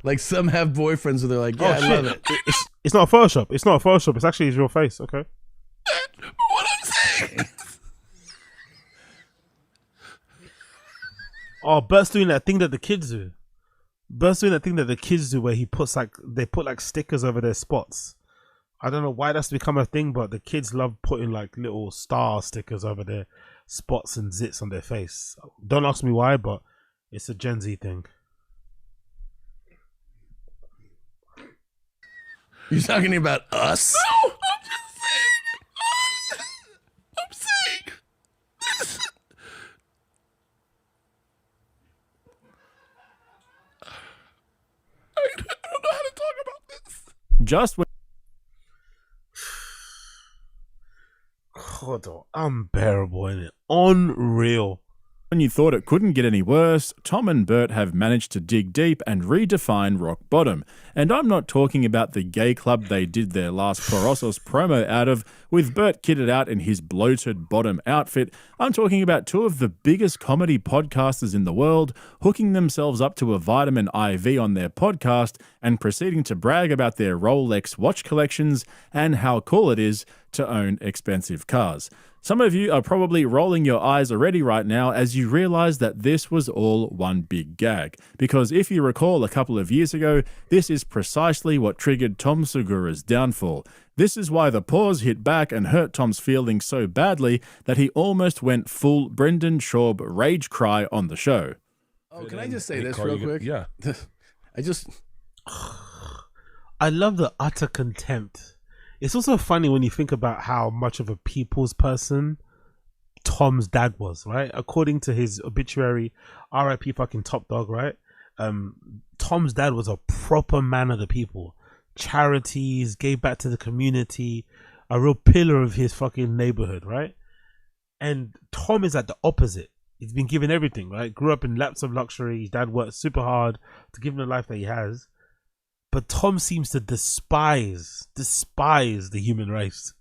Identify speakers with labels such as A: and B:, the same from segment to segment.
A: Like some have boyfriends where they're like, yeah,
B: Oh,
A: I love it.
B: It's not a Photoshop. It's not a Photoshop. It's actually his real face. Okay.
A: What I'm saying.
B: Oh, Bert's doing that thing that the kids do. Bert's doing that thing that the kids do where they put like stickers over their spots. I don't know why that's become a thing, but the kids love putting like little star stickers over their spots and zits on their face. Don't ask me why, but it's a Gen Z thing.
A: You're talking about us? No, I'm just saying. I'm saying. I don't know how to talk about this.
C: Just when
B: God, unbearable, innit? Unreal.
C: you thought it couldn't get any worse, Tom and Bert have managed to dig deep and redefine rock bottom. And I'm not talking about the gay club they did their last Porosos promo out of, with Bert kitted out in his bloated bottom outfit. I'm talking about two of the biggest comedy podcasters in the world hooking themselves up to a vitamin IV on their podcast and proceeding to brag about their Rolex watch collections and how cool it is to own expensive cars. Some of you are probably rolling your eyes already right now as you realize that this was all one big gag. Because if you recall a couple of years ago, this is precisely what triggered Tom Segura's downfall. This is why the pause hit back and hurt Tom's feelings so badly that he almost went full Brendan Schaub rage cry on the show.
A: Oh, can I just say this real quick?
D: Yeah.
B: I love the utter contempt. It's also funny when you think about how much of a people's person Tom's dad was, right? According to his obituary, R.I.P. fucking Top Dog, right? Tom's dad was a proper man of the people. Charities, gave back to the community, a real pillar of his fucking neighborhood, right? And Tom is at the opposite. He's been given everything, right? Grew up in laps of luxury. His dad worked super hard to give him the life that he has. But Tom seems to despise the human race,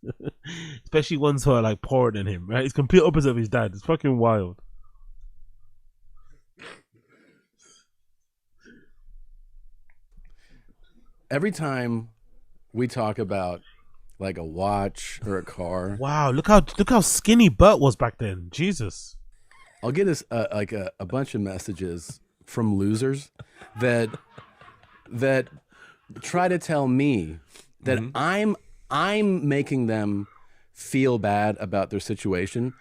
B: especially ones who are like poorer than him. Right? It's complete opposite of his dad. It's fucking wild.
A: Every time we talk about like a watch or a car,
B: Wow, look how skinny Bert was back then. Jesus.
A: I'll get us like a bunch of messages from losers that try to tell me that I'm making them feel bad about their situation.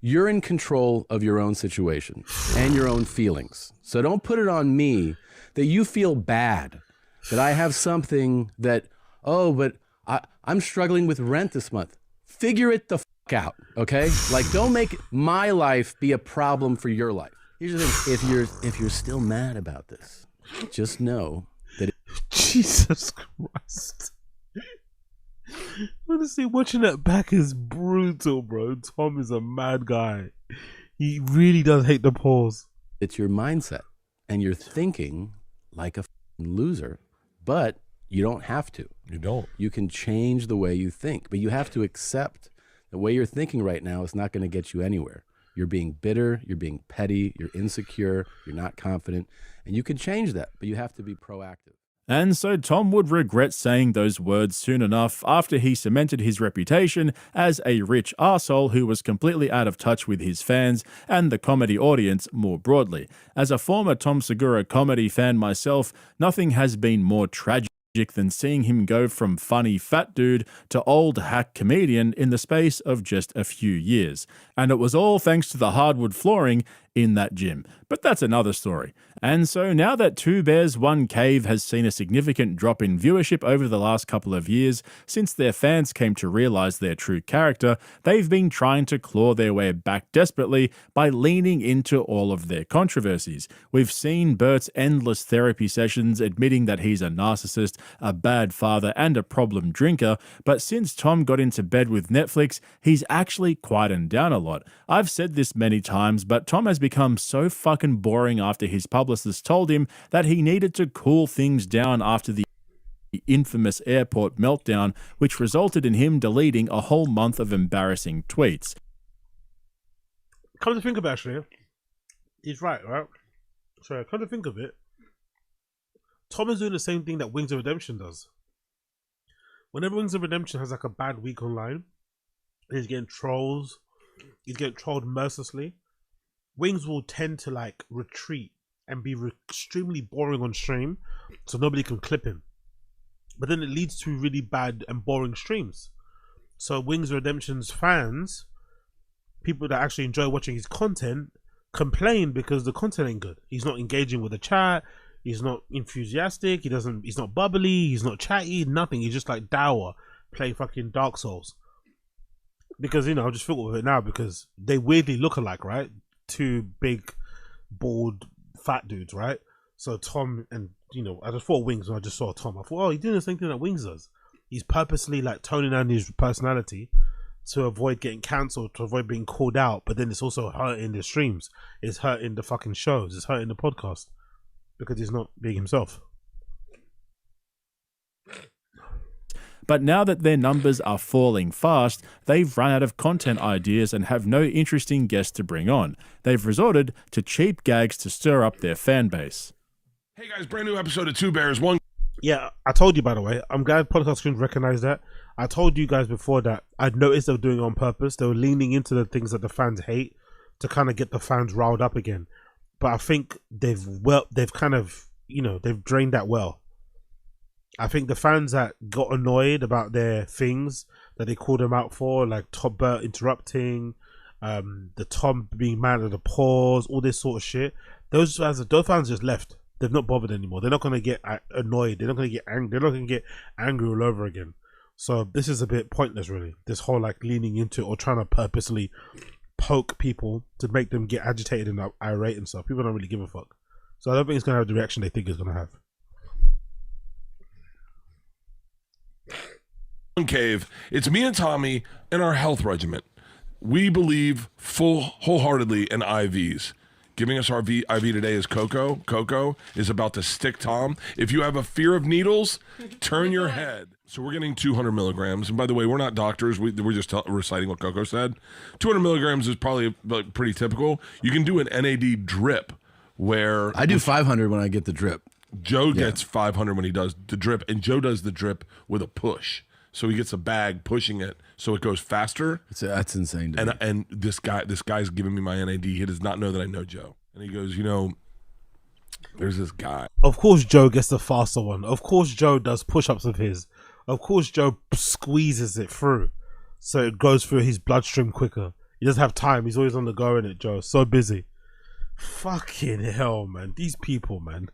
A: You're in control of your own situation and your own feelings. So don't put it on me that you feel bad that I have something that, oh, but I'm struggling with rent this month. Figure it the fuck out, okay? Like, don't make my life be a problem for your life. Here's the thing: if you're still mad about this, just know that
B: Jesus Christ. Honestly, watching that back is brutal, bro. Tom is a mad guy. He really does hate the pause.
A: it's your mindset, and you're thinking like a f***ing loser, but you don't have to.
D: You don't.
A: You can change the way you think, but you have to accept the way you're thinking right now is not going to get you anywhere. You're being bitter, you're being petty, you're insecure, you're not confident, and you can change that, but you have to be proactive.
C: And so Tom would regret saying those words soon enough after he cemented his reputation as a rich arsehole who was completely out of touch with his fans and the comedy audience more broadly. As a former Tom Segura comedy fan myself, nothing has been more tragic than seeing him go from funny fat dude to old hack comedian in the space of just a few years. And it was all thanks to the hardwood flooring in that gym. But that's another story. And so now that Two Bears One Cave has seen a significant drop in viewership over the last couple of years since their fans came to realize their true character, they've been trying to claw their way back desperately by leaning into all of their controversies. We've seen Bert's endless therapy sessions admitting that he's a narcissist, a bad father, and a problem drinker, but since Tom got into bed with Netflix, he's actually quietened down a lot. I've said this many times, but Tom has become so fucking boring after his publicist told him that he needed to cool things down after the infamous airport meltdown, which resulted in him deleting a whole month of embarrassing tweets.
B: Come to think of it, actually, he's right? So come to think of it, Tom is doing the same thing that Wings of Redemption does. Whenever Wings of Redemption has like a bad week online, he's getting trolls, he's getting trolled mercilessly, Wings will tend to like retreat and be extremely boring on stream, so nobody can clip him. But then it leads to really bad and boring streams. So Wings of Redemption's fans, people that actually enjoy watching his content, complain because the content ain't good. He's not engaging with the chat. He's not enthusiastic. He's not bubbly. He's not chatty. Nothing. He's just like dour, playing fucking Dark Souls. Because I just feel with it now because they weirdly look alike, right? Two big, bald, fat dudes, right? So Tom and I just thought Wings when I just saw Tom. I thought, oh, he's doing the same thing that Wings does. He's purposely like toning down his personality to avoid getting cancelled, to avoid being called out. But then it's also hurting the streams. It's hurting the fucking shows. It's hurting the podcast because he's not being himself.
C: But now that their numbers are falling fast, they've run out of content ideas and have no interesting guests to bring on. They've resorted to cheap gags to stir up their fan base.
D: Hey guys, brand new episode of Two Bears, One.
B: Yeah, I told you, by the way. I'm glad podcast screens recognize that. I told you guys before that I'd noticed they were doing it on purpose. They were leaning into the things that the fans hate to kind of get the fans riled up again. But I think they've kind of, they've drained that well. I think the fans that got annoyed about their things that they called them out for, like Bert interrupting, the Tom being mad at the pause, all this sort of shit, those fans just left. They've not bothered anymore. They're not going to get annoyed. They're not going to get angry. They're not going to get angry all over again. So this is a bit pointless, really. This whole like leaning into or trying to purposely poke people to make them get agitated and irate and stuff. People don't really give a fuck. So I don't think it's going to have the reaction they think it's going to have.
D: Cave. It's me and Tommy and our health regiment. We believe wholeheartedly in IVs. Giving us our IV today is Coco. Coco is about to stick Tom. If you have a fear of needles, turn your head. So we're getting 200 milligrams. And by the way, we're not doctors. We're just reciting what Coco said. 200 milligrams is probably pretty typical. You can do an NAD drip where...
A: I do 500 when I get the drip.
D: Joe gets 500 when he does the drip. And Joe does the drip with a push. So he gets a bag pushing it so it goes faster.
A: That's insane to me.
D: And this guy's giving me my NAD. He does not know that I know Joe. And he goes, there's this guy.
B: Of course Joe gets the faster one. Of course Joe does push-ups of his. Of course Joe squeezes it through so it goes through his bloodstream quicker. He doesn't have time. He's always on the go in it, Joe. So busy. Fucking hell, man. These people, man.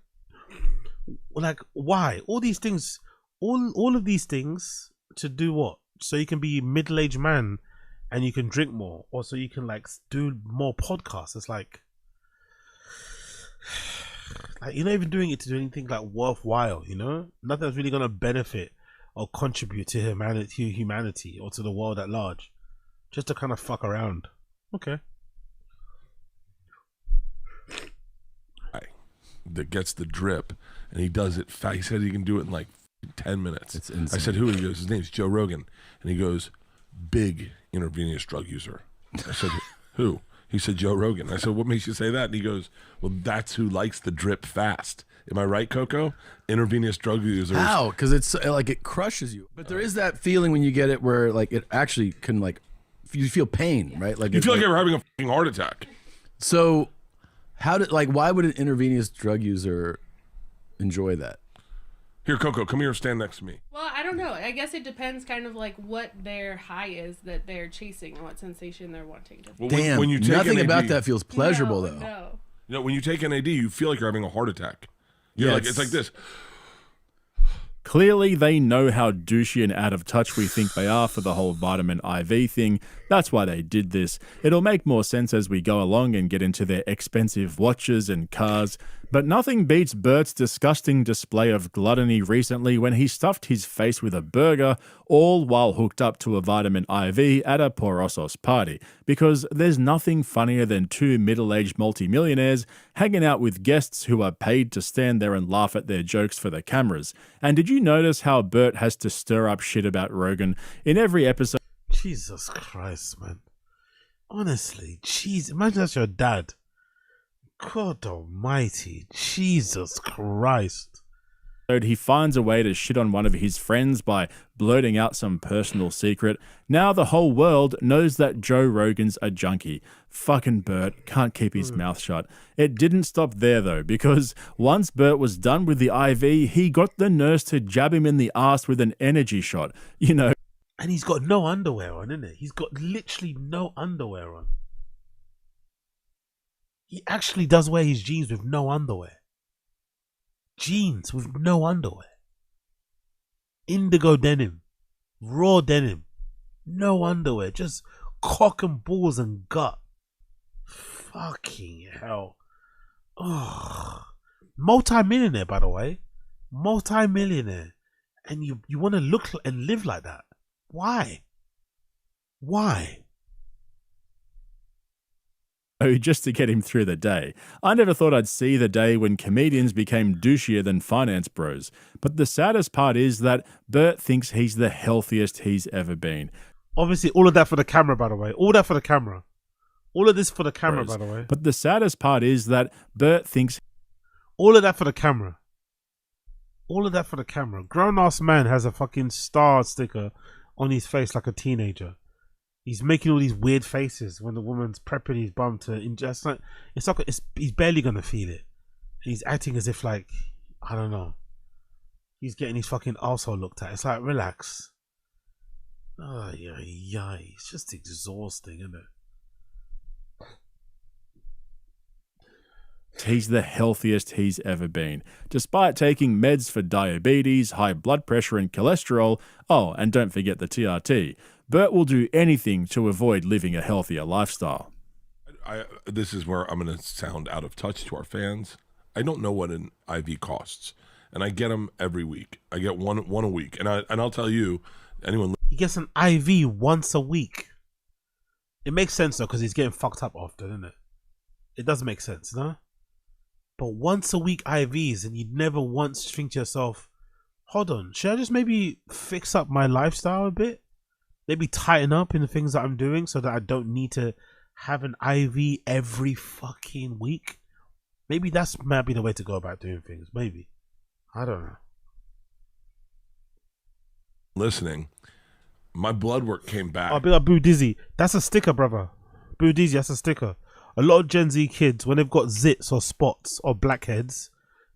B: Like, why? All these things, all of these things to do what? So you can be a middle-aged man and you can drink more, or so you can like do more podcasts. It's like you're not even doing it to do anything like worthwhile, Nothing that's really gonna benefit or contribute to humanity or to the world at large. Just to kind of fuck around. Okay.
D: That gets the drip and he does it fast. He said he can do it in like 10 minutes.
A: It's insane.
D: I said, who? He goes, his name's Joe Rogan. And he goes, big intravenous drug user. I said, who? He said, Joe Rogan. I said, what makes you say that? And he goes, well, that's who likes the drip fast. Am I right, Coco? Intravenous drug users.
A: How? Because it's like it crushes you. But there is that feeling when you get it where like it actually can like, you feel pain, right? Like
D: you feel like you're having a fucking heart attack.
A: So why would an intravenous drug user enjoy that?
D: Here, Coco, come here and stand next to me.
E: Well, I don't know. I guess it depends kind of like what their high is that they're chasing and what sensation they're wanting to.
D: Well,
A: Damn,
D: when you take
A: nothing
D: NAD,
A: about that feels pleasurable though.
E: No.
D: When you take NAD, you feel like you're having a heart attack. You're like, it's like this.
C: Clearly, they know how douchey and out of touch we think they are for the whole vitamin IV thing. That's why they did this. It'll make more sense as we go along and get into their expensive watches and cars. But nothing beats Bert's disgusting display of gluttony recently when he stuffed his face with a burger, all while hooked up to a vitamin IV at a Porosos party. Because there's nothing funnier than two middle-aged multimillionaires hanging out with guests who are paid to stand there and laugh at their jokes for the cameras. And did you notice how Bert has to stir up shit about Rogan in every episode?
B: Jesus Christ, man. Honestly, jeez, imagine that's your dad. God almighty, Jesus Christ.
C: He finds a way to shit on one of his friends by blurting out some personal secret. Now the whole world knows that Joe Rogan's a junkie. Fucking Bert can't keep his mouth shut. It didn't stop there though, because once Bert was done with the IV, he got the nurse to jab him in the ass with an energy shot. You know.
B: And he's got no underwear on, isn't it? He's got literally no underwear on. He actually does wear his jeans with no underwear. Jeans with no underwear. Indigo denim. Raw denim. No underwear. Just cock and balls and gut. Fucking hell. Oh. Multi-millionaire, by the way. Multi-millionaire. And you want to look and live like that. Why? Why?
C: Oh, just to get him through the day. I never thought I'd see the day when comedians became douchier than finance bros. But the saddest part is that Bert thinks he's the healthiest he's ever been.
B: Obviously, all of that for the camera, by the way. All that for the camera. All of this for the camera, by the way.
C: But the saddest part is that Bert thinks...
B: All of that for the camera. All of that for the camera. Grown-ass man has a fucking star sticker on his face like a teenager. He's making all these weird faces when the woman's prepping his bum to ingest. He's barely gonna feel it. He's acting as if like, I don't know. He's getting his fucking arsehole looked at. It's like, relax. Oh yeah. It's just exhausting, isn't it?
C: He's the healthiest he's ever been, despite taking meds for diabetes, high blood pressure and cholesterol. Oh, and don't forget the TRT. Bert will do anything to avoid living a healthier lifestyle.
D: This is where I'm going to sound out of touch to our fans. I don't know what an IV costs, and I get them every week. I get one a week, and I'll tell you, anyone.
B: He gets an IV once a week. It makes sense though, because he's getting fucked up often, isn't it? It does make sense, no? But once a week IVs, and you'd never once think to yourself, hold on, should I just maybe fix up my lifestyle a bit? Maybe tighten up in the things that I'm doing so that I don't need to have an IV every fucking week? Maybe that's might be the way to go about doing things. Maybe. I don't know.
D: Listening, my blood work came back.
B: I'll be like Boo Dizzy. That's a sticker, brother. Boo Dizzy, that's a sticker. A lot of Gen Z kids, when they've got zits or spots or blackheads,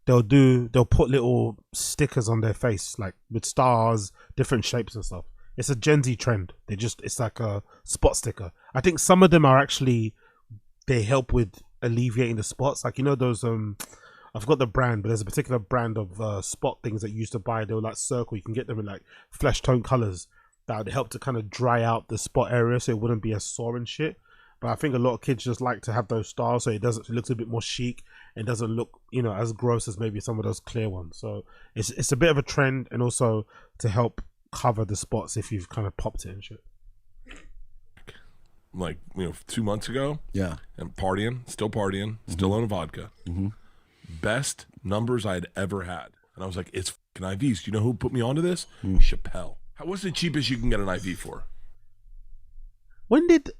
B: they'll put little stickers on their face, like with stars, different shapes and stuff. It's a Gen Z trend. It's like a spot sticker. I think some of them are actually, they help with alleviating the spots. Like, you know, those, I forgot the brand, but there's a particular brand of spot things that you used to buy. They were like circle. You can get them in like flesh tone colors that would help to kind of dry out the spot area so it wouldn't be as sore and shit. But I think a lot of kids just like to have those stars so it looks a bit more chic and doesn't look, you know, as gross as maybe some of those clear ones. So it's a bit of a trend, and also to help cover the spots if you've kind of popped it and shit.
D: Like, you know, 2 months ago.
A: Yeah.
D: And still partying, still on vodka. Mm-hmm. Best numbers I'd ever had. And I was like, it's fucking IVs. Do you know who put me onto this? Chappelle. What's the cheapest you can get an IV for?
B: When did...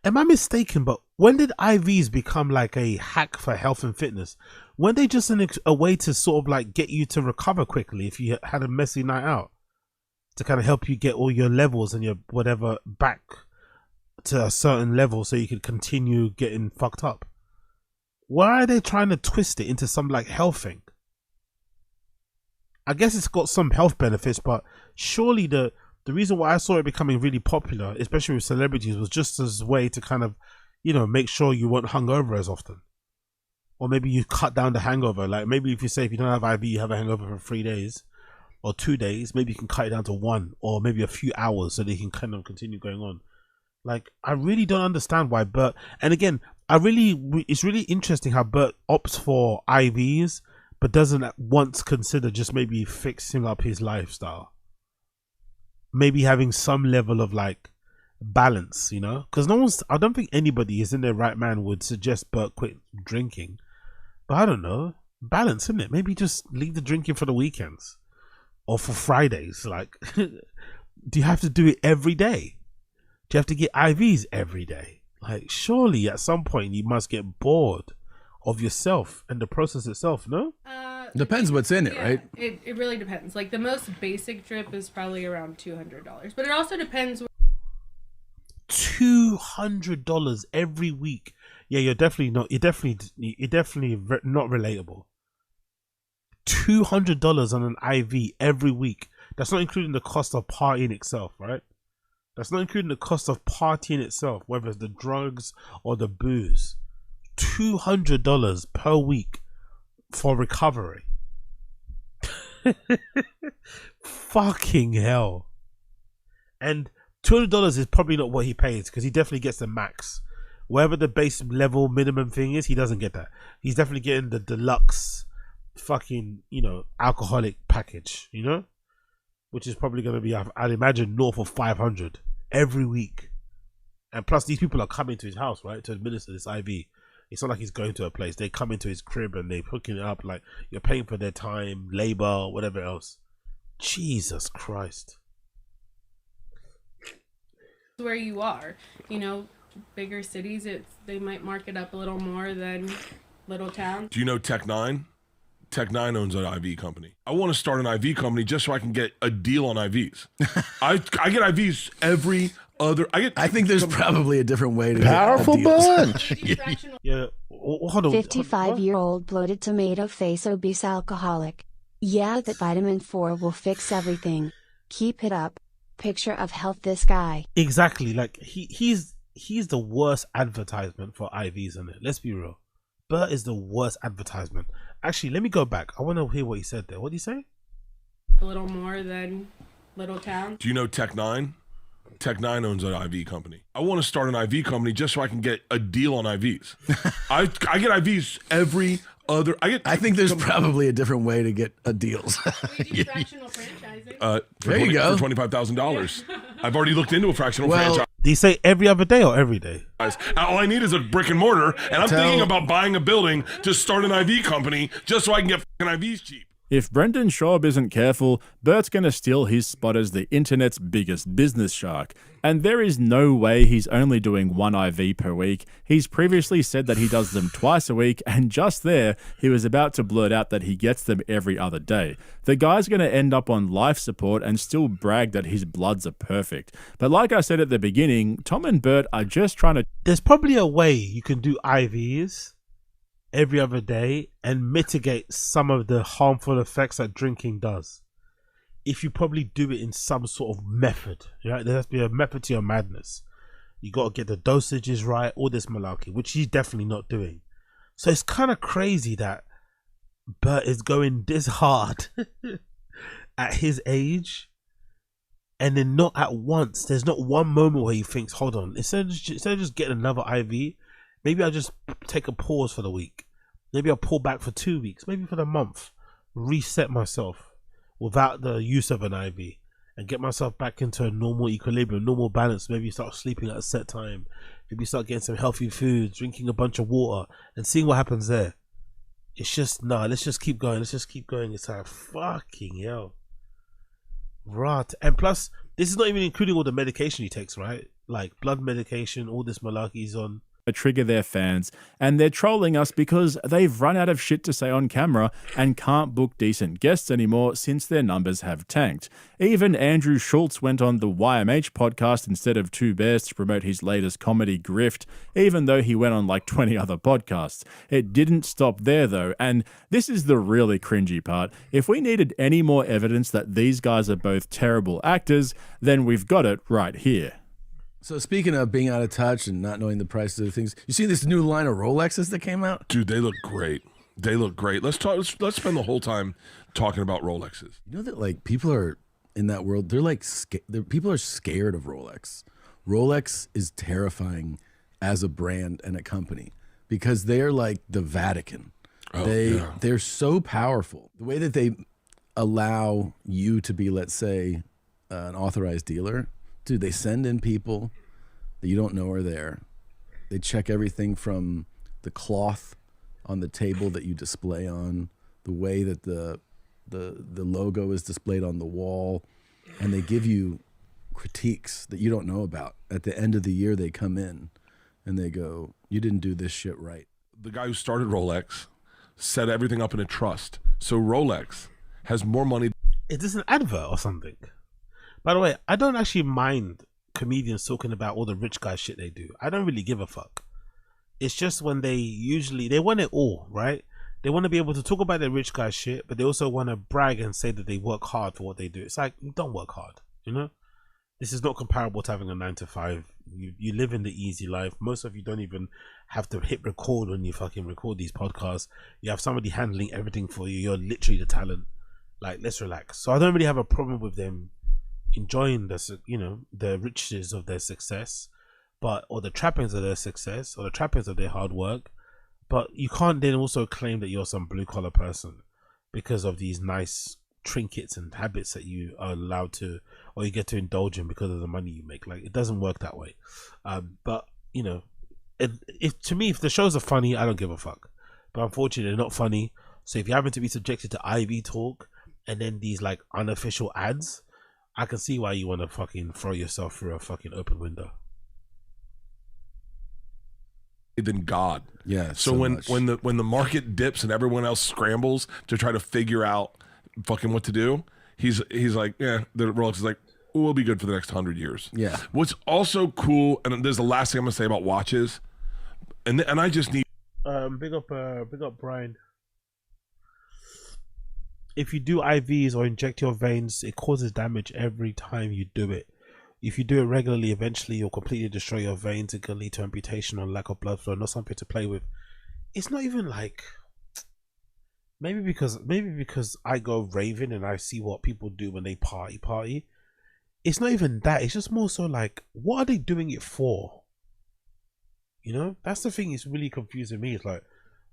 B: Am I mistaken, but when did IVs become like a hack for health and fitness? Weren't they just a way to sort of like get you to recover quickly if you had a messy night out? To kind of help you get all your levels and your whatever back to a certain level so you could continue getting fucked up. Why are they trying to twist it into some like health thing? I guess it's got some health benefits, but surely the reason why I saw it becoming really popular, especially with celebrities, was just as a way to kind of, you know, make sure you weren't hungover as often. Or maybe you cut down the hangover. Like maybe if you don't have IV, you have a hangover for 3 days or 2 days, maybe you can cut it down to 1 or maybe a few hours so they can kind of continue going on. Like, I really don't understand why Bert, and again, it's really interesting how Bert opts for IVs, but doesn't once consider just maybe fixing up his lifestyle. Maybe having some level of like balance, you know, because I don't think anybody is in their right mind would suggest Bert quit drinking, but I don't know, balance, isn't it? Maybe just leave the drinking for the weekends or for Fridays. Like, do you have to do it every day? Do you have to get IVs every day? Like, surely at some point you must get bored of yourself and the process itself, no?
A: Depends what's in it,
E: Yeah,
A: right?
E: It really depends. Like the most basic drip is probably around $200, but it also depends.
B: $200 every week. Yeah, you're definitely not. You're definitely not relatable. $200 on an IV every week. That's not including the cost of partying itself, right? That's not including the cost of partying itself, whether it's the drugs or the booze. $200 per week for recovery. Fucking hell. And $200 is probably not what he pays, because he definitely gets the max. Wherever the base level minimum thing is, he doesn't get that. He's definitely getting the deluxe fucking, alcoholic package, which is probably going to be, I'd imagine, north of 500 every week. And plus, these people are coming to his house, right, to administer this IV. It's not like he's going to a place. They come into his crib and they're hooking it up. Like, you're paying for their time, labor, whatever else. Jesus Christ.
E: Where you are, bigger cities, they might mark it up a little more than little towns.
D: Do you know Tech Nine? Tech Nine owns an IV company. I want to start an IV company just so I can get a deal on IVs. I get IVs every other. I think
A: there's probably a different way to
F: powerful
A: get deals.
F: bunch.
B: Yeah, hold on.
G: 55-year-old bloated tomato face obese alcoholic. Yeah, that vitamin 4 will fix everything. Keep it up. Picture of health this guy.
B: Exactly. Like he's the worst advertisement for IVs on it. Let's be real. Bert is the worst advertisement. Actually, let me go back. I want to hear what he said there. What did he say?
E: A little more than little towns.
D: Do you know Tech Nine? Tech Nine owns an IV company. I want to start an IV company just so I can get a deal on IVs. I get IVs every other. I think there's
A: probably a different way to get deals.
E: We do fractional franchising.
A: There you go.
D: For $25,000. I've already looked into a fractional franchise.
B: Do you say every other day or every day?
D: All I need is a brick and mortar, and I'm thinking about buying a building to start an IV company just so I can get fucking IVs cheap.
C: If Brendan Schaub isn't careful, Bert's going to steal his spot as the internet's biggest business shark. And there is no way he's only doing one IV per week. He's previously said that he does them twice a week, and just there, he was about to blurt out that he gets them every other day. The guy's going to end up on life support and still brag that his bloods are perfect. But like I said at the beginning, Tom and Bert are just trying to...
B: There's probably a way you can do IVs every other day and mitigate some of the harmful effects that drinking does. If you probably do it in some sort of method, right? There has to be a method to your madness. You got to get the dosages right, all this malarkey, which he's definitely not doing. So it's kind of crazy that Bert is going this hard at his age, and then not at once. There's not one moment where he thinks, hold on, instead of just getting another IV, maybe I'll just take a pause for the week. Maybe I'll pull back for 2 weeks, maybe for the month, reset myself without the use of an IV and get myself back into a normal equilibrium, normal balance. Maybe start sleeping at a set time. Maybe start getting some healthy food, drinking a bunch of water, and seeing what happens there. It's just, let's just keep going. Let's just keep going. It's like, fucking hell. Right. And plus, this is not even including all the medication he takes, right? Like blood medication, all this malarkey he's on.
C: Trigger their fans, and they're trolling us because they've run out of shit to say on camera and can't book decent guests anymore since their numbers have tanked. Even Andrew Schultz went on the YMH podcast instead of Two Bears to promote his latest comedy grift, even though he went on like 20 other podcasts. It didn't stop there though, and this is the really cringy part. If we needed any more evidence that these guys are both terrible actors, then we've got it right here.
A: So speaking of being out of touch and not knowing the prices of things, you see this new line of Rolexes that came out?
D: Dude, they look great. They look great. Let's spend the whole time talking about Rolexes.
A: You know that like people are in that world, they're like people are scared of Rolex. Rolex is terrifying as a brand and a company because they're like the Vatican. They're so powerful. The way that they allow you to be, let's say, an authorized dealer. Dude, they send in people that you don't know are there. They check everything from the cloth on the table that you display on, the way that the logo is displayed on the wall, and they give you critiques that you don't know about. At the end of the year, they come in and they go, you didn't do this shit right.
D: The guy who started Rolex set everything up in a trust. So Rolex has more money.
B: Is this an advert or something? By the way, I don't actually mind comedians talking about all the rich guy shit they do. I don't really give a fuck. It's just when they want it all, right? They want to be able to talk about their rich guy shit, but they also want to brag and say that they work hard for what they do. It's like, you don't work hard, you know? This is not comparable to having a 9 to 5. You live in the easy life. Most of you don't even have to hit record when you fucking record these podcasts. You have somebody handling everything for you. You're literally the talent. Like, let's relax. So I don't really have a problem with them enjoying the riches of their success, or the trappings of their success, or the trappings of their hard work. But you can't then also claim that you're some blue collar person because of these nice trinkets and habits that you are allowed to, or you get to indulge in because of the money you make. Like, it doesn't work that way. But you know, to me, if the shows are funny, I don't give a fuck. But unfortunately, they're not funny. So if you happen to be subjected to IV talk and then these like unofficial ads, I can see why you want to fucking throw yourself through a fucking open window.
D: Than God.
A: Yeah.
D: So when the market dips and everyone else scrambles to try to figure out fucking what to do, he's like, yeah, the Rolex is like, we'll be good for the next 100 years.
A: Yeah.
D: What's also cool, and there's the last thing I'm gonna say about watches, and I just need
B: big up Brian. If you do IVs or inject your veins, it causes damage every time you do it. If you do it regularly, eventually you'll completely destroy your veins. It can lead to amputation or lack of blood flow. Not something to play with. It's not even like, maybe because I go raving and I see what people do when they party. It's not even that. It's just more so like, what are they doing it for? You know, that's the thing. It's really confusing me. It's like,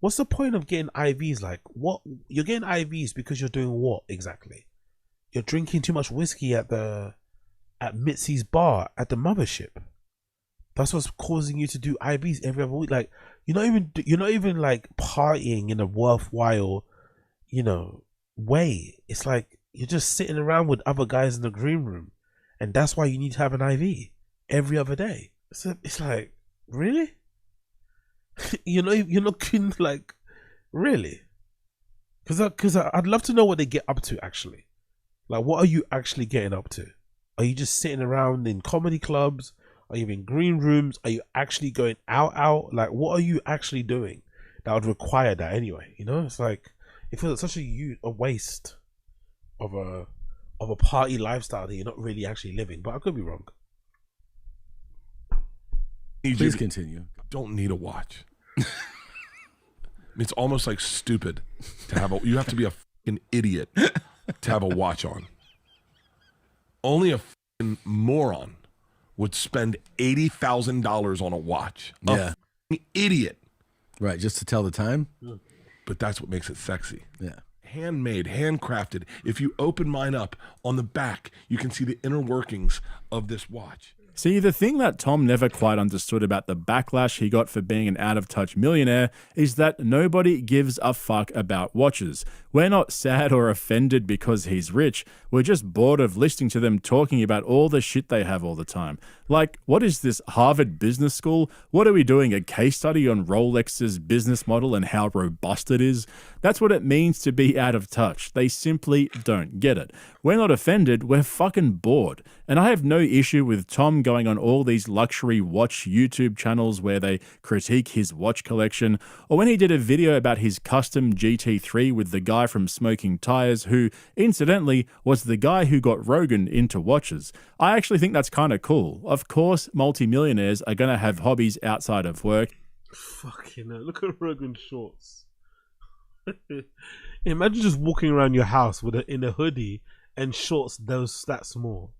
B: what's the point of getting IVs? Like, what you're getting IVs because you're doing what exactly? You're drinking too much whiskey at Mitzi's bar at the mothership. That's what's causing you to do IVs every other week. Like, you're not even like partying in a worthwhile, way. It's like you're just sitting around with other guys in the green room, and that's why you need to have an IV every other day. So it's like, really? You're looking like, really? Because I'd love to know what they get up to actually. Like, what are you actually getting up to? Are you just sitting around in comedy clubs? Are you in green rooms? Are you actually going out? Like, what are you actually doing that would require that anyway? You know, it's like, it feels like such a waste of a party lifestyle that you're not really actually living. But I could be wrong.
A: Please continue.
D: Don't need a watch. It's almost like stupid to have you have to be a fucking idiot to have a watch on. Only a fucking moron would spend $80,000 on a watch.
A: Yeah.
D: A idiot.
A: Right, just to tell the time?
D: But that's what makes it sexy.
A: Yeah.
D: Handmade, handcrafted. If you open mine up, on the back, you can see the inner workings of this watch.
C: See, the thing that Tom never quite understood about the backlash he got for being an out-of-touch millionaire is that nobody gives a fuck about watches. We're not sad or offended because he's rich. We're just bored of listening to them talking about all the shit they have all the time. Like, what is this, Harvard Business School? What are we doing, a case study on Rolex's business model and how robust it is? That's what it means to be out of touch. They simply don't get it. We're not offended, we're fucking bored. And I have no issue with Tom going on all these luxury watch YouTube channels where they critique his watch collection, or when he did a video about his custom GT3 with the guy from Smoking Tires, who, incidentally, was the guy who got Rogan into watches. I actually think that's kind of cool. Of course, multimillionaires are going to have hobbies outside of work.
B: Fucking hell, look at Rogan's shorts. Imagine just walking around your house in a hoodie and shorts that small.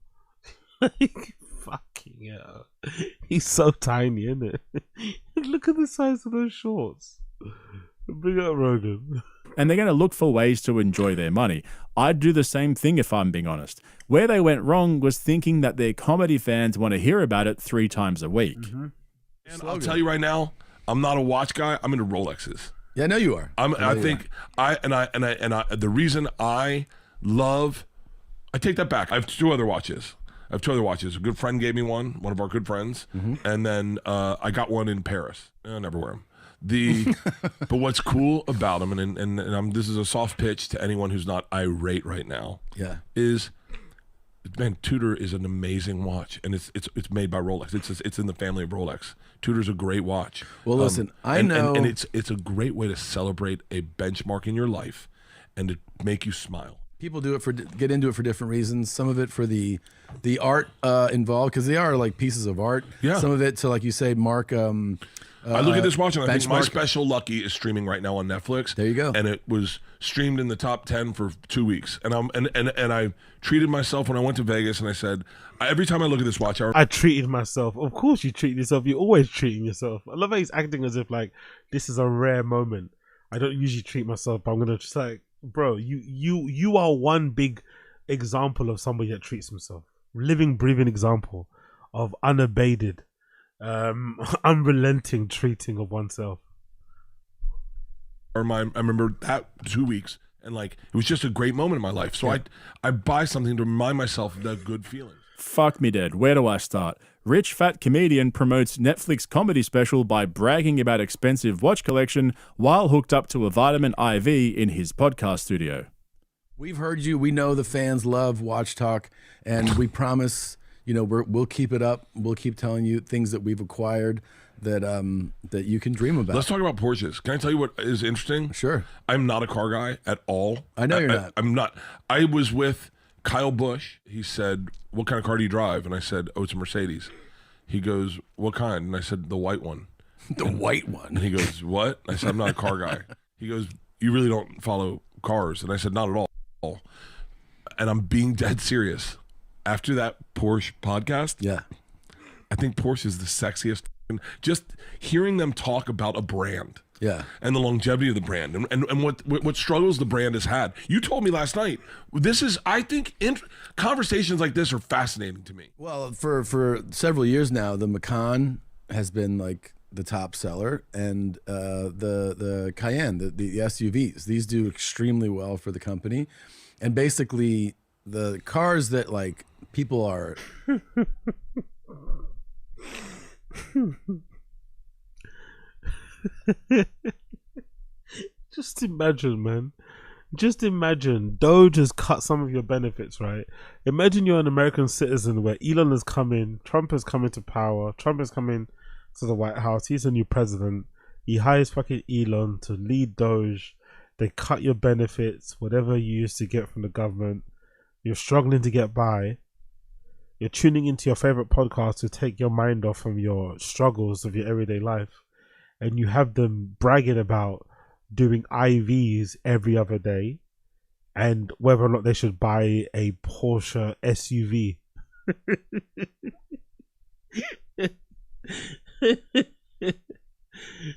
B: Like, fucking hell. He's so tiny, isn't it? Look at the size of those shorts. Bring up Rogan.
C: And they're going to look for ways to enjoy their money. I'd do the same thing if I'm being honest. Where they went wrong was thinking that their comedy fans want to hear about it 3 times a week.
B: Mm-hmm.
D: And I'll tell you right now, I'm not a watch guy. I'm into Rolexes.
A: Yeah, I know you are.
D: The reason I take that back. I have 2 other watches. A good friend gave me one of our good friends. Mm-hmm. And then I got one in Paris. I never wear them. But what's cool about them, and this is a soft pitch to anyone who's not irate right now.
A: Yeah.
D: Is, man, Tudor is an amazing watch, and it's made by Rolex. It's in the family of Rolex. Tudor's a great watch.
A: Well, listen,
D: and it's a great way to celebrate a benchmark in your life, and to make you smile.
A: People do it get into it for different reasons. Some of it for the art involved, because they are like pieces of art.
D: Yeah.
A: Some of it to, like you say, mark.
D: I look at this watch and I think My
A: benchmark.
D: Special Lucky is streaming right now on Netflix.
A: There you go.
D: And it was streamed in the top 10 for 2 weeks. And I treated myself when I went to Vegas, and I said, every time I look at this watch,
B: I treated myself. Of course you treat yourself. You're always treating yourself. I love how he's acting as if like this is a rare moment. I don't usually treat myself, but I'm gonna just like, bro, you are one big example of somebody that treats himself. Living, breathing example of unabated, unrelenting treating of oneself.
D: I remember that 2 weeks, and like it was just a great moment in my life. So I buy something to remind myself of that good feeling.
C: Fuck me dead. Where do I start? Rich fat comedian promotes Netflix comedy special by bragging about expensive watch collection while hooked up to a vitamin IV in his podcast studio.
A: We've heard you. We know the fans love Watch Talk, and we promise, we'll keep it up. We'll keep telling you things that we've acquired that you can dream about.
D: Let's talk about Porsches. Can I tell you what is interesting?
A: Sure.
D: I'm not a car guy at all.
A: I know you're not.
D: I'm not. I was with Kyle Busch. He said, "What kind of car do you drive?" And I said, "Oh, it's a Mercedes." He goes, "What kind?" And I said, "The white one."
A: The white one.
D: And he goes, "What?" I said, "I'm not a car guy." He goes, "You really don't follow cars?" And I said, "Not at all." And I'm being dead serious. After that Porsche podcast,
A: Yeah.
D: I think Porsche is the sexiest. Just hearing them talk about a brand.
A: Yeah.
D: And the longevity of the brand and what struggles the brand has had. You told me last night, I think conversations like this are fascinating to me.
A: Well, for several years now, the Macan has been like the top seller, and the Cayenne, the SUVs, these do extremely well for the company. And basically the cars that like people are
B: Just imagine, man. Just imagine Doge has cut some of your benefits, right? Imagine you're an American citizen where Elon has come in, Trump has come into power, Trump has come in to the White House, he's a new president, he hires fucking Elon to lead Doge, they cut your benefits, whatever you used to get from the government, you're struggling to get by, you're tuning into your favorite podcast to take your mind off from your struggles of your everyday life, and you have them bragging about doing IVs every other day and whether or not they should buy a Porsche SUV.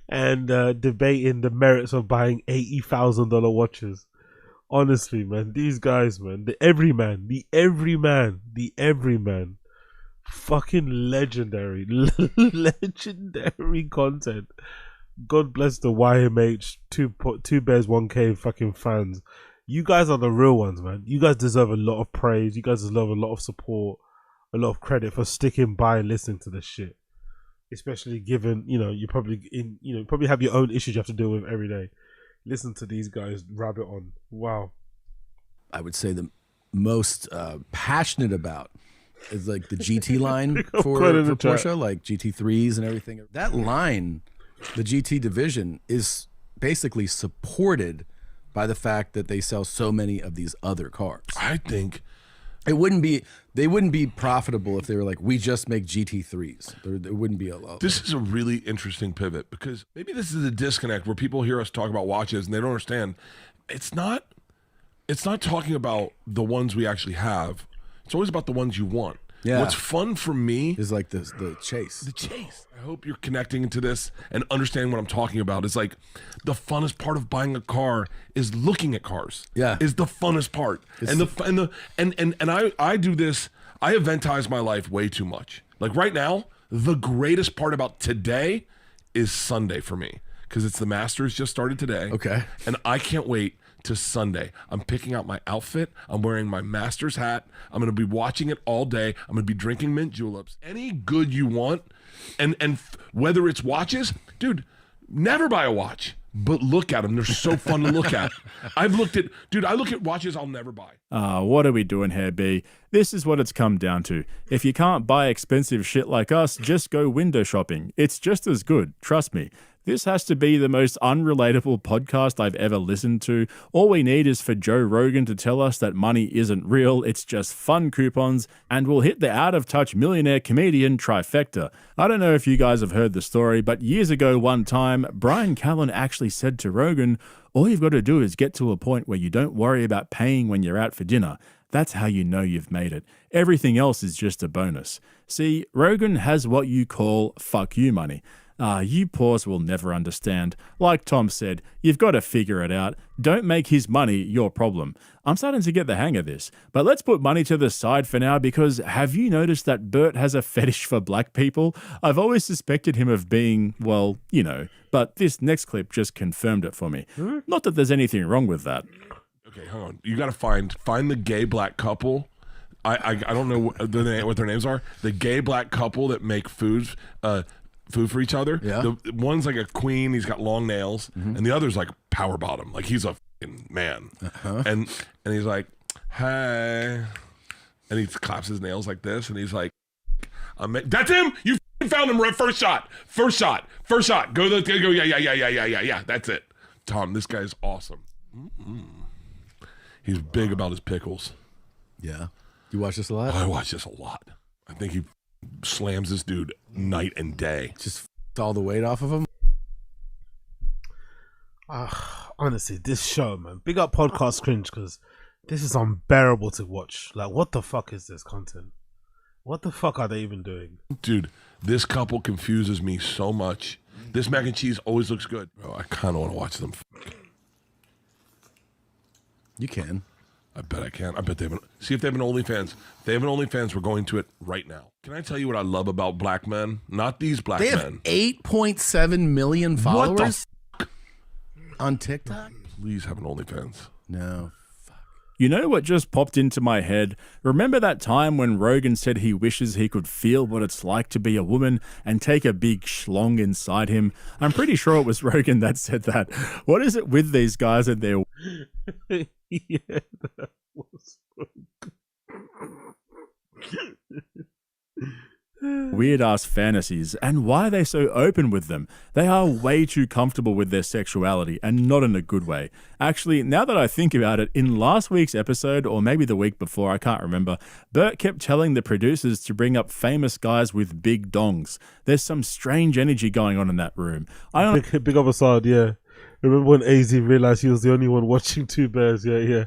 B: And debating the merits of buying $80,000 watches. Honestly, man, these guys, man, the everyman, fucking legendary content. God bless the YMH, two bears, 1K fucking fans. You guys are the real ones, man. You guys deserve a lot of praise. You guys deserve a lot of support, a lot of credit for sticking by and listening to this shit. Especially given, you probably have your own issues you have to deal with every day. Listen to these guys rabbit on. Wow.
A: I would say the most passionate about is like the GT line for Porsche, like GT3s and everything. That line, the GT division, is basically supported by the fact that they sell so many of these other cars.
D: I think
A: they wouldn't be profitable if they were like, we just make GT3s. There wouldn't be a lot.
D: This is a really interesting pivot, because maybe this is a disconnect where people hear us talk about watches and they don't understand. It's not talking about the ones we actually have. It's always about the ones you want.
A: Yeah.
D: What's fun for me
A: is like the chase.
D: The chase. I hope you're connecting into this and understanding what I'm talking about. It's like the funnest part of buying a car is looking at cars.
A: Yeah.
D: Is the funnest part. I do this. I eventize my life way too much. Like right now, the greatest part about today is Sunday for me, because it's the Masters just started today.
A: Okay.
D: And I can't wait to Sunday. I'm picking out my outfit. I'm wearing my Masters hat. I'm going to be watching it all day. I'm going to be drinking mint juleps. Any good you want. And whether it's watches, dude, Never buy a watch, but look at them. They're so fun to look at. I look at watches I'll never buy.
C: What are we doing here, B? This is what it's come down to. If you can't buy expensive shit like us, just go window shopping. It's just as good, trust me. This has to be the most unrelatable podcast I've ever listened to. All we need is for Joe Rogan to tell us that money isn't real, it's just fun coupons, and we'll hit the out-of-touch millionaire comedian trifecta. I don't know if you guys have heard the story, but years ago one time, Brian Callen actually said to Rogan, all you've got to do is get to a point where you don't worry about paying when you're out for dinner. That's how you know you've made it. Everything else is just a bonus. See, Rogan has what you call fuck you money. You poors will never understand. Like Tom said, you've got to figure it out. Don't make his money your problem. I'm starting to get the hang of this. But let's put money to the side for now, because have you noticed that Bert has a fetish for black people? I've always suspected him of being, well, you know, but this next clip just confirmed it for me. Not that there's anything wrong with that.
D: Okay, hold on. You got to find the gay black couple. I don't know what their names are. The gay black couple that make food for each other.
A: Yeah.
D: The one's like a queen, he's got long nails, and the other's like power bottom, like he's a fucking man. And he's like, hey, and he claps his nails like this, and he's like, that's him. You found him. First shot. Go, yeah. That's it. Tom, this guy's awesome. He's big about his pickles.
A: Yeah. You watch this a lot?
D: I watch this a lot. I think he slams this dude night and day.
A: Just all the weight off of him?
B: Honestly, this show, man. Big up Podcast Cringe, because this is unbearable to watch. Like, what the fuck is this content? What the fuck are they even doing?
D: Dude, this couple confuses me so much. This mac and cheese always looks good. Bro, I kind of want to watch them.
A: You can.
D: I bet I can. I bet they have see if they have an OnlyFans. If they have an OnlyFans, we're going to it right now. Can I tell you what I love about black men? Not these black
A: They have
D: men.
A: 8.7 million followers
D: What the
A: on TikTok?
D: Please have an OnlyFans.
A: No.
C: You know what just popped into my head? Remember that time when Rogan said he wishes he could feel what it's like to be a woman and take a big schlong inside him? I'm pretty sure it was Rogan that said that. What is it with these guys and their
B: Yeah, that was
C: weird ass fantasies, and why are they so open with them? They are way too comfortable with their sexuality, and not in a good way. Actually, now that I think about it, in last week's episode, or maybe the week before, I can't remember, Bert kept telling the producers to bring up famous guys with big dongs. There's some strange energy going on in that room. I don't
B: big up Assad, yeah. Remember when AZ realized he was the only one watching Two Bears? Yeah.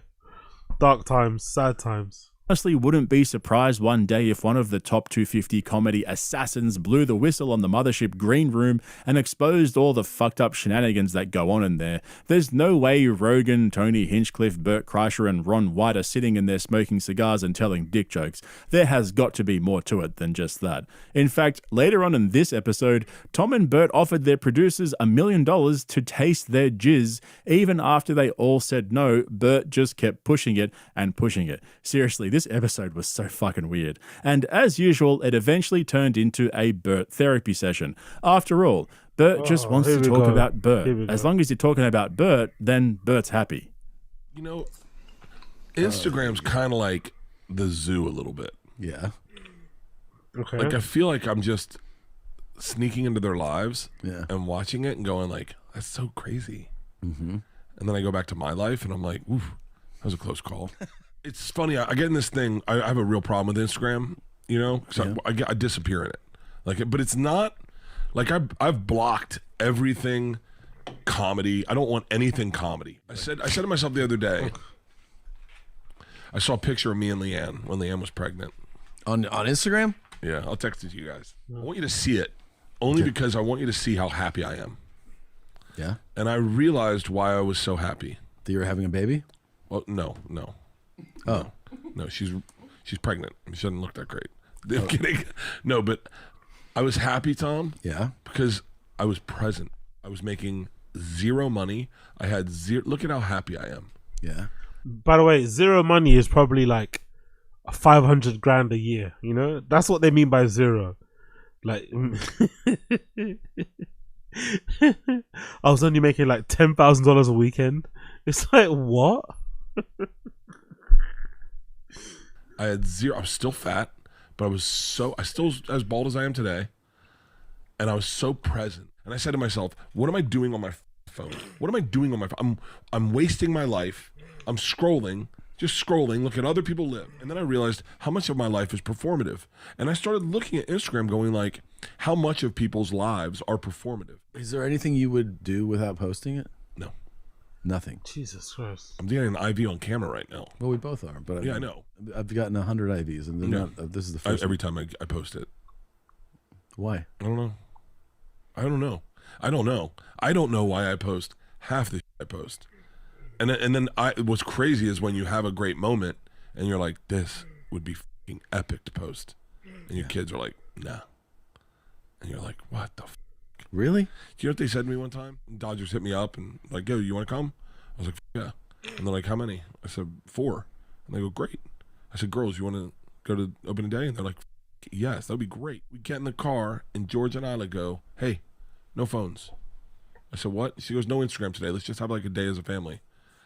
B: Dark times, sad times.
C: honestly wouldn't be surprised one day if one of the top 250 comedy assassins blew the whistle on the mothership green room and exposed all the fucked up shenanigans that go on in there. There's no way Rogan, Tony Hinchcliffe, Bert Kreischer and Ron White are sitting in there smoking cigars and telling dick jokes. There has got to be more to it than just that. In fact, later on in this episode, Tom and Bert offered their producers $1 million to taste their jizz. Even after they all said no, Bert just kept pushing it and pushing it. Seriously, this episode was so fucking weird. And as usual, it eventually turned into a Bert therapy session. After all, Bert just wants to talk about Bert. As long as you're talking about Bert, then Bert's happy.
D: You know, Instagram's kind of like the zoo a little bit.
A: Yeah.
B: Okay.
D: Like, I feel like I'm just sneaking into their lives and watching it and going like, that's so crazy. Mm-hmm. And then I go back to my life and I'm like, oof, that was a close call. It's funny. I get in this thing. I have a real problem with Instagram, you know, because I disappear in it. Like, but it's not like I've blocked everything comedy. I don't want anything comedy. I said to myself the other day, I saw a picture of me and Leanne when Leanne was pregnant.
A: On Instagram?
D: Yeah, I'll text it to you guys. I want you to see it only because I want you to see how happy I am.
A: Yeah.
D: And I realized why I was so happy.
A: That you were having a baby?
D: Well, no.
A: Oh.
D: No, she's pregnant. She doesn't look that great. I'm kidding. No, but I was happy, Tom.
A: Yeah.
D: Because I was present. I was making zero money. I had zero. Look at how happy I am.
A: Yeah.
B: By the way, zero money is probably like 500 grand a year. You know, that's what they mean by zero. Like, I was only making like $10,000 a weekend. It's like, what?
D: I had zero. I was still fat, but I still was as bald as I am today. And I was so present. And I said to myself, what am I doing on my phone? What am I doing on my phone? I'm wasting my life. I'm scrolling, just scrolling, look at other people live. And then I realized how much of my life is performative. And I started looking at Instagram going like, how much of people's lives are performative?
A: Is there anything you would do without posting it?
D: No.
A: Nothing.
B: Jesus Christ.
D: I'm getting an IV on camera right now.
A: Well, we both are, but
D: Yeah, I know.
A: I've gotten 100 IVs, and they're not, this is the first.
D: Every time I post it.
A: Why?
D: I don't know. I don't know why I post half the shit I post. And then what's crazy is when you have a great moment and you're like, this would be fucking epic to post. And your kids are like, nah. And you're like, what the
A: Really?
D: Do you know what they said to me one time? Dodgers hit me up and like, yo, you want to come? I was like, yeah. And they're like, how many? I said, 4. And they go, great. I said, girls, you want to go to opening day? And they're like, yes, that'd be great. We get in the car and George and Isla go, hey, no phones. I said, what? She goes, no Instagram today. Let's just have like a day as a family.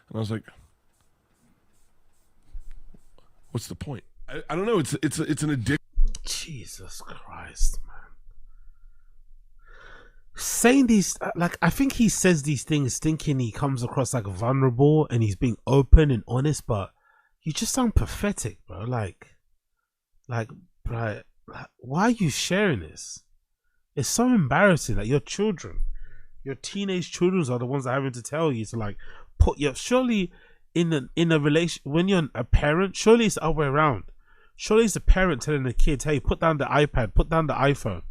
D: And I was like, what's the point? I don't know. It's an addiction.
B: Jesus Christ, man. Saying these, like, I think he says these things thinking he comes across like vulnerable and he's being open and honest, but you just sound pathetic, bro. Like, why are you sharing this? It's so embarrassing. Like, your children, your teenage children are the ones that are having to tell you to like put your, surely in a relation, when you're a parent, surely it's the other way around. Surely it's the parent telling the kids, hey, put down the iPad, put down the iPhone.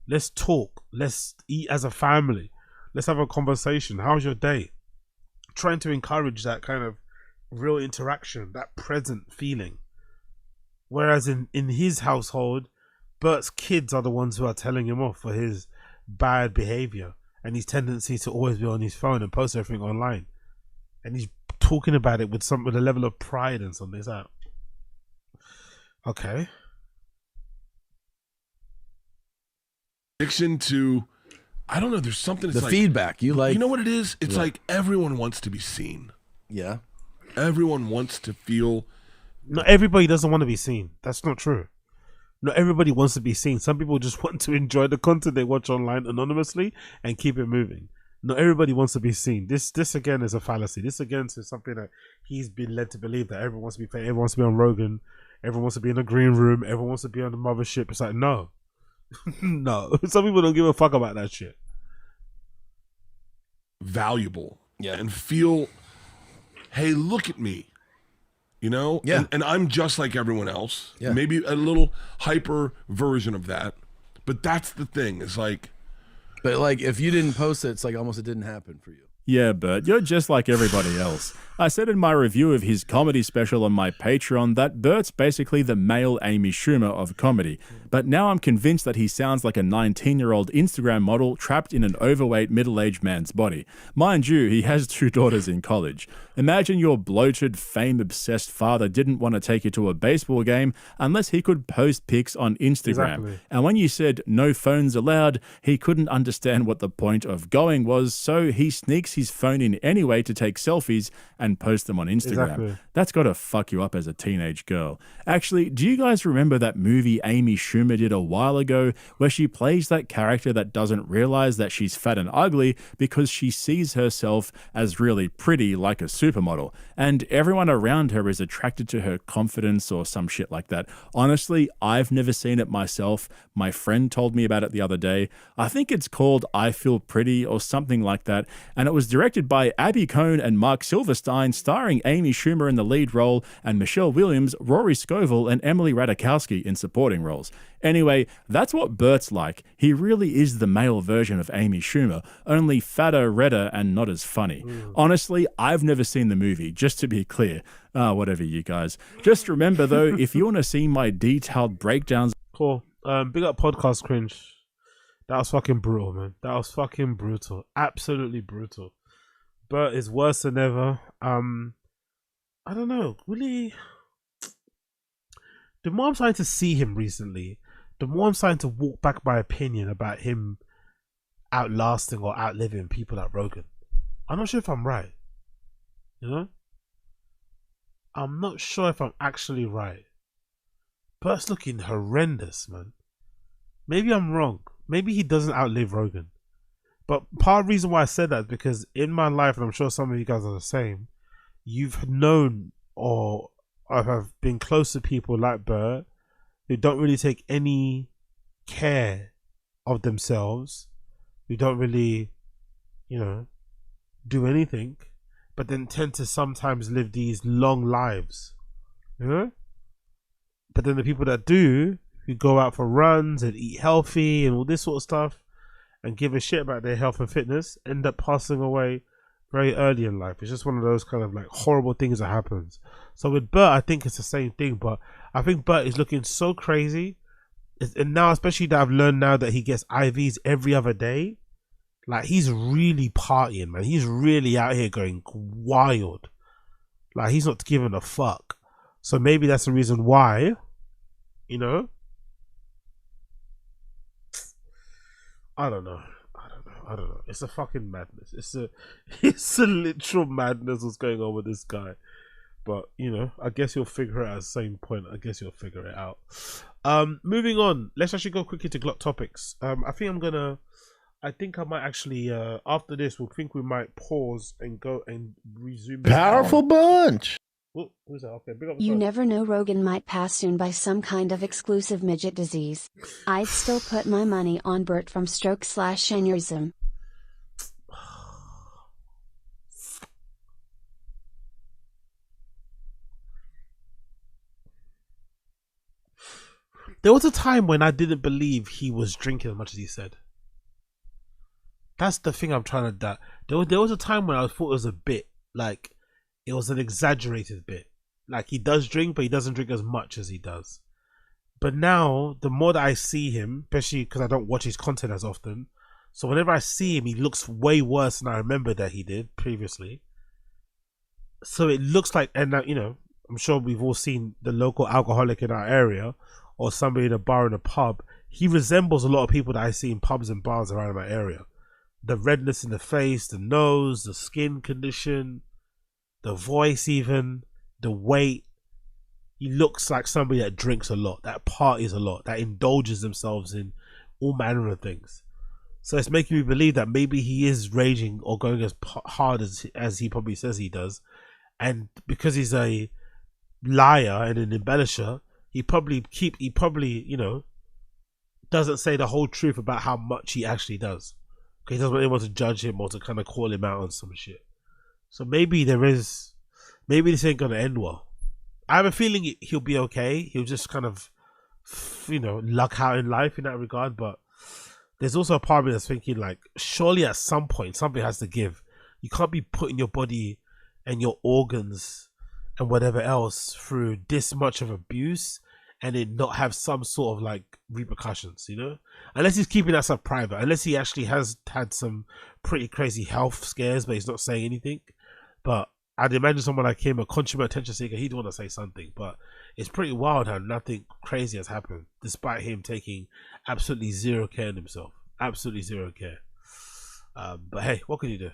B: Let's talk. Let's eat as a family. Let's have a conversation. How's your day? Trying to encourage that kind of real interaction, that present feeling. Whereas in his household, Bert's kids are the ones who are telling him off for his bad behavior and his tendency to always be on his phone and post everything online. And he's talking about it with a level of pride and something. It's like, okay.
D: Addiction to, I don't know, there's something that's
A: The
D: like,
A: feedback. You like.
D: you know what it is? It's like everyone wants to be seen.
A: Yeah.
D: Everyone wants to feel.
B: Not everybody doesn't want to be seen. That's not true. Not everybody wants to be seen. Some people just want to enjoy the content they watch online anonymously and keep it moving. Not everybody wants to be seen. This again is a fallacy. This again is something that he's been led to believe, that everyone wants to be famous, everyone wants to be on Rogan, everyone wants to be in the green room, everyone wants to be on the mothership. It's like, no. No. Some people don't give a fuck about that shit.
D: Valuable.
A: Yeah.
D: And feel, hey, look at me. You know?
A: Yeah.
D: And I'm just like everyone else.
A: Yeah.
D: Maybe a little hyper version of that. But that's the thing. It's like.
A: But like, if you didn't post it, it's like almost it didn't happen for you.
C: Yeah, Bert, you're just like everybody else. I said in my review of his comedy special on my Patreon that Bert's basically the male Amy Schumer of comedy, but now I'm convinced that he sounds like a 19-year-old Instagram model trapped in an overweight middle-aged man's body. Mind you, he has 2 daughters in college. Imagine your bloated, fame-obsessed father didn't want to take you to a baseball game unless he could post pics on Instagram.
B: Exactly.
C: And when you said no phones allowed, he couldn't understand what the point of going was, so he sneaks his phone in anyway to take selfies and post them on Instagram.
B: Exactly.
C: That's got to fuck you up as a teenage girl. Actually, do you guys remember that movie Amy Schumer did a while ago where she plays that character that doesn't realize that she's fat and ugly because she sees herself as really pretty like a supermodel, and everyone around her is attracted to her confidence or some shit like that? Honestly, I've never seen it myself. My friend told me about it the other day. I think it's called I Feel Pretty or something like that, and it was directed by Abby Cohn and Mark Silverstein, starring Amy Schumer in the lead role and Michelle Williams, Rory Scovel, and Emily Ratajkowski in supporting roles. Anyway, that's what Bert's like. He really is the male version of Amy Schumer, only fatter, redder, and not as funny. Honestly, I've never seen the movie, just to be clear. Whatever, you guys. Just remember, though, if you want to see my detailed breakdowns.
B: Cool. Big up Podcast Cringe. That was fucking brutal, man. That was fucking brutal. Absolutely brutal. Bert is worse than ever. I don't know. Really, the more I'm starting to see him recently, the more I'm starting to walk back my opinion about him outlasting or outliving people like Rogan. I'm not sure if I'm right. You know? I'm not sure if I'm actually right. Bert's looking horrendous, man. Maybe I'm wrong. Maybe he doesn't outlive Rogan. But part of the reason why I said that is because in my life, and I'm sure some of you guys are the same, you've known or have been close to people like Bert who don't really take any care of themselves, who don't really, you know, do anything, but then tend to sometimes live these long lives, you know? But then the people that do, who go out for runs and eat healthy and all this sort of stuff and give a shit about their health and fitness, end up passing away very early in life. It's just one of those kind of like horrible things that happens. So with Bert, I think it's the same thing, but I think Bert is looking so crazy. And now, especially that I've learned now that he gets IVs every other day, like he's really partying, man. He's really out here going wild. Like he's not giving a fuck. So maybe that's the reason why, you know. I don't know. It's a fucking madness. It's a literal madness what's going on with this guy. But, you know, I guess you'll figure it out at the same point. I guess you'll figure it out. Moving on. Let's actually go quickly to Glock topics. I think I might actually, after this, we might pause and go and resume.
F: Powerful bunch.
B: Oh, who's that? Okay, bring up
G: You never know, Rogan might pass soon by some kind of exclusive midget disease. I'd still put my money on Bert from stroke/aneurysm.
B: There was a time when I didn't believe he was drinking as much as he said. That's the thing I'm trying to. There was a time when I thought it was a bit, like it was an exaggerated bit. Like he does drink, but he doesn't drink as much as he does. But now, the more that I see him, especially because I don't watch his content as often, so whenever I see him, he looks way worse than I remember that he did previously. So it looks like, and you know, I'm sure we've all seen the local alcoholic in our area, or somebody in a bar in a pub. He resembles a lot of people that I see in pubs and bars around my area. The redness in the face, the nose, the skin condition, the voice even, the weight. He looks like somebody that drinks a lot, that parties a lot, that indulges themselves in all manner of things. So it's making me believe that maybe he is raging or going as hard as he probably says he does. And because he's a liar and an embellisher, he probably, you know, doesn't say the whole truth about how much he actually does. Because he doesn't want anyone to judge him or to kind of call him out on some shit. So maybe this ain't gonna end well. I have a feeling he'll be okay. He'll just kind of, you know, luck out in life in that regard. But there's also a part of me that's thinking, like, surely at some point something has to give. You can't be putting your body and your organs and whatever else through this much of abuse and it not have some sort of like repercussions, you know? Unless he's keeping that stuff private, unless he actually has had some pretty crazy health scares, but he's not saying anything. But I'd imagine someone like him, a consummate attention seeker, he'd want to say something. But it's pretty wild how nothing crazy has happened, despite him taking absolutely zero care in himself. Absolutely zero care. But hey, what can you do?